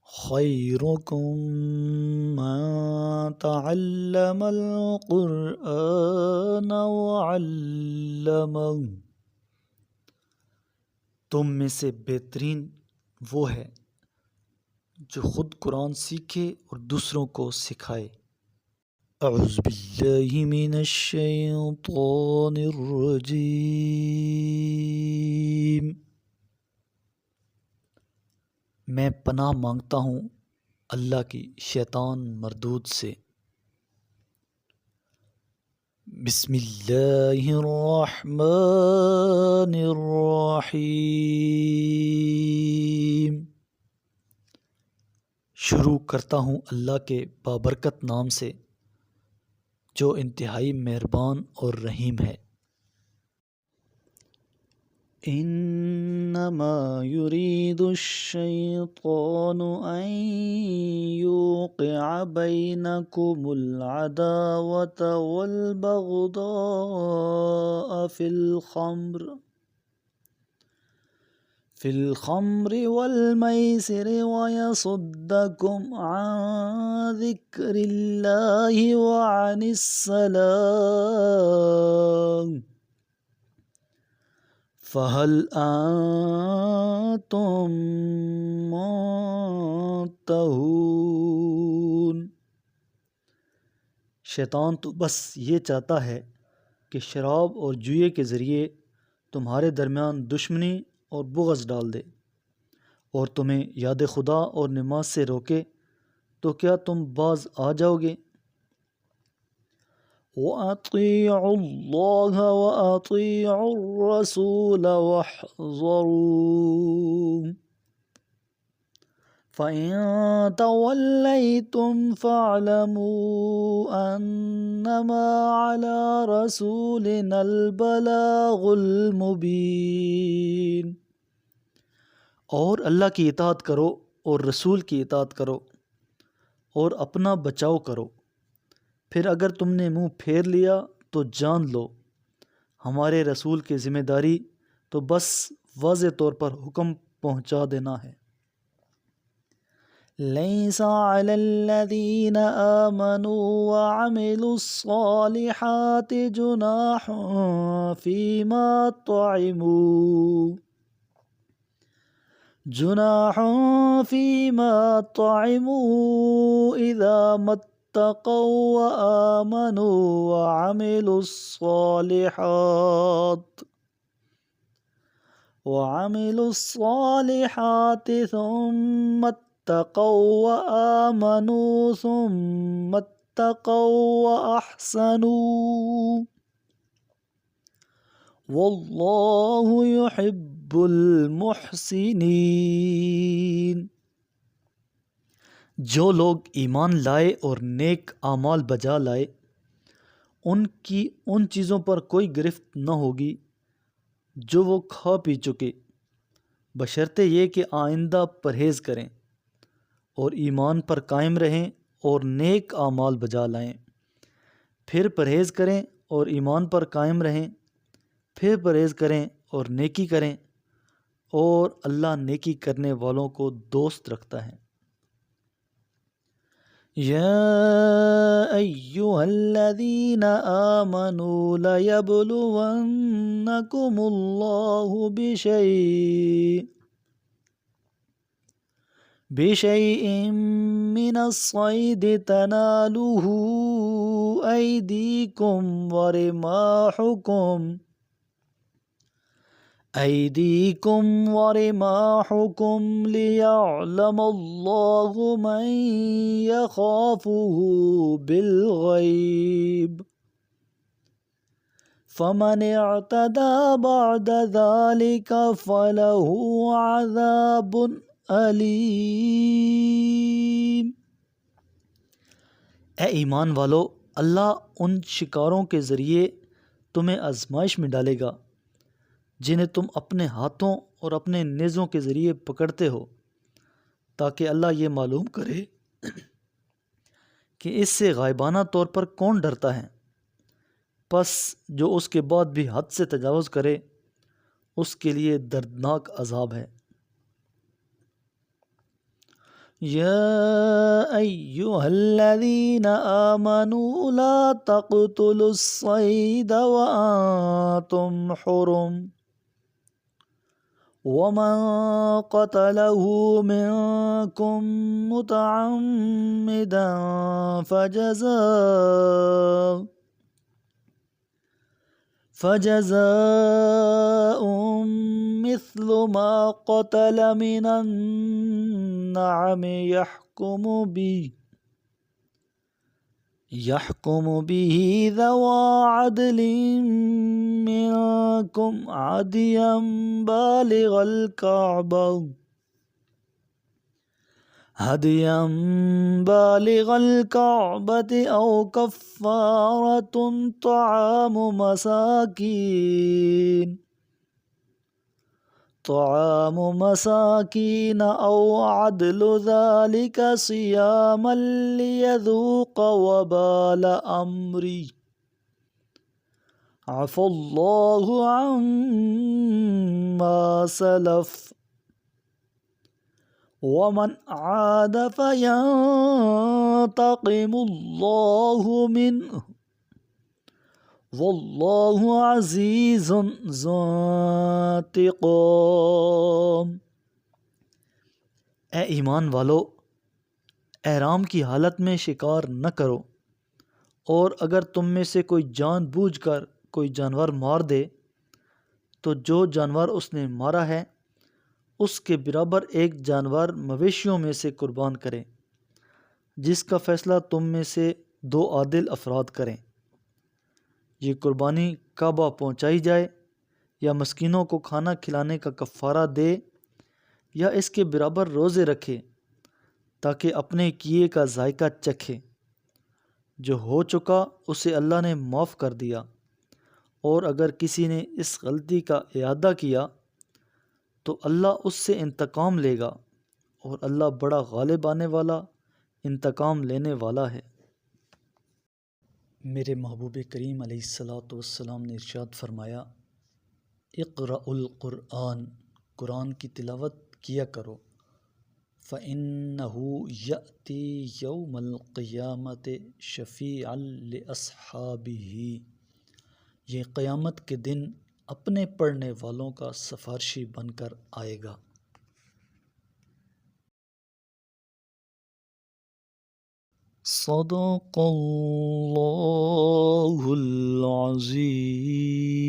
خیرکم من تعلم القرآن وعلمہ، تم میں سے بہترین وہ ہے جو خود قرآن سیکھے اور دوسروں کو سکھائے۔ اعوذ باللہ من الشیطان الرجیم، میں پناہ مانگتا ہوں اللہ کی شیطان مردود سے۔ بسم اللہ الرحمن الرحیم، شروع کرتا ہوں اللہ کے بابرکت نام سے جو انتہائی مہربان اور رحیم ہے۔ انما یرید الشیطان ان یوقع بینکم العداوة والبغضاء فی الخمر والمیسر ویصدکم عن ذکر اللہ وعن الصلاۃ فَهَلْ أَنْتُمْ مُنْتَهُونَ، شیطان تو بس یہ چاہتا ہے کہ شراب اور جوئے کے ذریعے تمہارے درمیان دشمنی اور بغض ڈال دے، اور تمہیں یاد خدا اور نماز سے روکے، تو کیا تم باز آ جاؤ گے؟ وَأَطِيعُوا اللَّهَ وَأَطِيعُوا الرَّسُولَ وَاحْذَرُوا فَإِن تَوَلَّيْتُمْ فَاعْلَمُوا أَنَّمَا عَلَى رَسُولِنَا الْبَلَاغُ الْمُبِينُ، اور اللہ کی اطاعت کرو اور رسول کی اطاعت کرو اور اپنا بچاؤ کرو، پھر اگر تم نے منہ پھیر لیا تو جان لو ہمارے رسول کی ذمہ داری تو بس واضح طور پر حکم پہنچا دینا ہے۔ لیس علی الذین آمنوا وعملوا الصالحات جناح فیما طعموا اذا اتقوا وآمنوا وعملوا الصالحات ثم اتقوا وآمنوا ثم اتقوا وأحسنوا واللہ يحب المحسنین، جو لوگ ایمان لائے اور نیک اعمال بجا لائے ان کی ان چیزوں پر کوئی گرفت نہ ہوگی جو وہ کھا پی چکے، بشرطے یہ کہ آئندہ پرہیز کریں اور ایمان پر قائم رہیں اور نیک اعمال بجا لائیں، پھر پرہیز کریں اور ایمان پر قائم رہیں، پھر پرہیز کریں اور نیکی کریں، اور اللہ نیکی کرنے والوں کو دوست رکھتا ہے۔ یا ایہا الذین آمنوا لیبلونکم اللہ بشیء من الصید تنالہ ایدیکم ورماحکم لیعلم اللہ من یخافہ بالغیب فمن اعتدی بعد ذلک فلہ عذاب علیم۔ اے ایمان والو، اللہ ان شکاروں کے ذریعے تمہیں آزمائش میں ڈالے گا جنہیں تم اپنے ہاتھوں اور اپنے نیزوں کے ذریعے پکڑتے ہو، تاکہ اللہ یہ معلوم کرے کہ اس سے غائبانہ طور پر کون ڈرتا ہے، پس جو اس کے بعد بھی حد سے تجاوز کرے اس کے لیے دردناک عذاب ہے۔ يا أيها الذين آمنوا لا تقتلوا الصيد وأنتم حرم ومن قتله منكم متعمدا فجزاء مثل ما قتل من النعم يحكم به ذوى عدل منكم عديا بالغ الكعبة أو كفارة طعام مساكين أو عدل ذلك صياما ليذوق وبال أمري عفى الله عما سلف ومن عاد فينتقم الله منه واللہ عزیز ذو انتقام۔ اے ایمان والو، احرام کی حالت میں شکار نہ کرو، اور اگر تم میں سے کوئی جان بوجھ کر کوئی جانور مار دے تو جو جانور اس نے مارا ہے اس کے برابر ایک جانور مویشیوں میں سے قربان کرے، جس کا فیصلہ تم میں سے 2 عادل افراد کریں۔ یہ قربانی کعبہ پہنچائی جائے یا مسکینوں کو کھانا کھلانے کا کفارہ دے یا اس کے برابر روزے رکھے تاکہ اپنے کیے کا ذائقہ چکھے۔ جو ہو چکا اسے اللہ نے معاف کر دیا، اور اگر کسی نے اس غلطی کا اعادہ کیا تو اللہ اس سے انتقام لے گا، اور اللہ بڑا غالب آنے والا، انتقام لینے والا ہے۔ میرے محبوب کریم علیہ الصلاۃ والسلام نے ارشاد فرمایا، اقرأوا القرآن، قرآن کی تلاوت کیا کرو، فإنہ یأتی یوم القیامۃ شفیعا لأصحابہ، یہ قیامت کے دن اپنے پڑھنے والوں کا سفارشی بن کر آئے گا۔ صدق اللہ العظیم۔